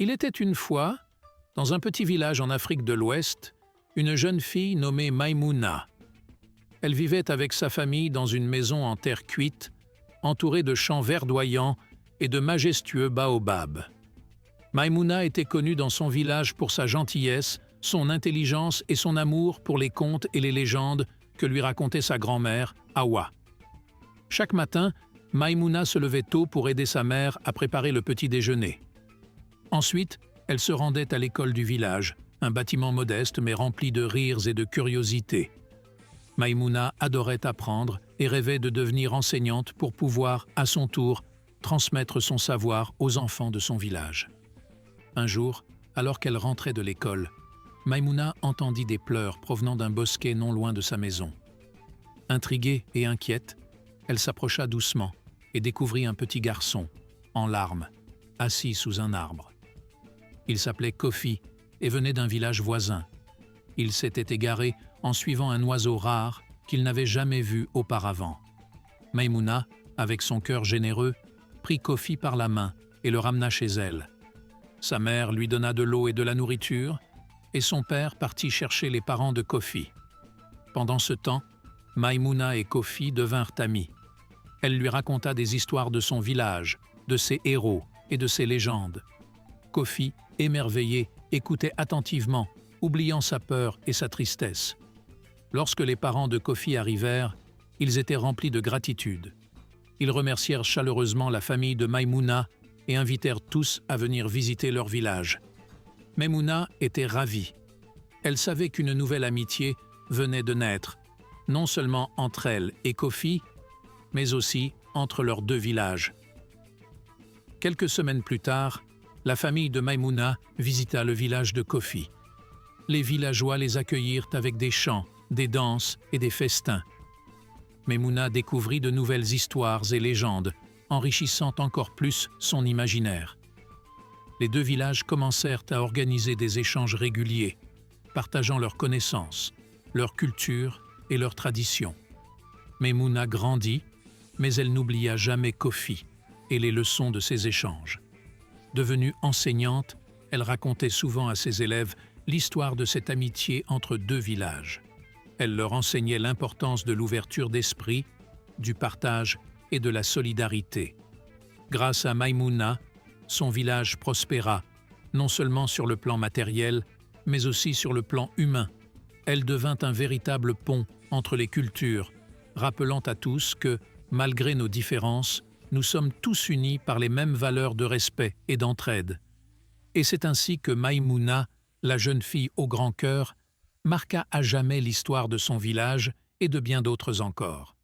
Il était une fois, dans un petit village en Afrique de l'Ouest, une jeune fille nommée Maïmouna. Elle vivait avec sa famille dans une maison en terre cuite, entourée de champs verdoyants et de majestueux baobabs. Maïmouna était connue dans son village pour sa gentillesse, son intelligence et son amour pour les contes et les légendes que lui racontait sa grand-mère, Awa. Chaque matin, Maïmouna se levait tôt pour aider sa mère à préparer le petit déjeuner. Ensuite, elle se rendait à l'école du village, un bâtiment modeste mais rempli de rires et de curiosités. Maïmouna adorait apprendre et rêvait de devenir enseignante pour pouvoir, à son tour, transmettre son savoir aux enfants de son village. Un jour, alors qu'elle rentrait de l'école, Maïmouna entendit des pleurs provenant d'un bosquet non loin de sa maison. Intriguée et inquiète, elle s'approcha doucement et découvrit un petit garçon, en larmes, assis sous un arbre. Il s'appelait Kofi et venait d'un village voisin. Il s'était égaré en suivant un oiseau rare qu'il n'avait jamais vu auparavant. Maïmouna, avec son cœur généreux, prit Kofi par la main et le ramena chez elle. Sa mère lui donna de l'eau et de la nourriture, et son père partit chercher les parents de Kofi. Pendant ce temps, Maïmouna et Kofi devinrent amis. Elle lui raconta des histoires de son village, de ses héros et de ses légendes. Kofi, émerveillé, écoutait attentivement, oubliant sa peur et sa tristesse. Lorsque les parents de Kofi arrivèrent, ils étaient remplis de gratitude. Ils remercièrent chaleureusement la famille de Maïmouna et invitèrent tous à venir visiter leur village. Maïmouna était ravie. Elle savait qu'une nouvelle amitié venait de naître, non seulement entre elle et Kofi, mais aussi entre leurs deux villages. Quelques semaines plus tard, la famille de Maïmouna visita le village de Kofi. Les villageois les accueillirent avec des chants, des danses et des festins. Maïmouna découvrit de nouvelles histoires et légendes, enrichissant encore plus son imaginaire. Les deux villages commencèrent à organiser des échanges réguliers, partageant leurs connaissances, leur culture et leurs traditions. Maïmouna grandit, mais elle n'oublia jamais Kofi et les leçons de ces échanges. Devenue enseignante, elle racontait souvent à ses élèves l'histoire de cette amitié entre deux villages. Elle leur enseignait l'importance de l'ouverture d'esprit, du partage et de la solidarité. Grâce à Maïmouna, son village prospéra, non seulement sur le plan matériel, mais aussi sur le plan humain. Elle devint un véritable pont entre les cultures, rappelant à tous que, malgré nos différences, nous sommes tous unis par les mêmes valeurs de respect et d'entraide. Et c'est ainsi que Maïmouna, la jeune fille au grand cœur, marqua à jamais l'histoire de son village et de bien d'autres encore.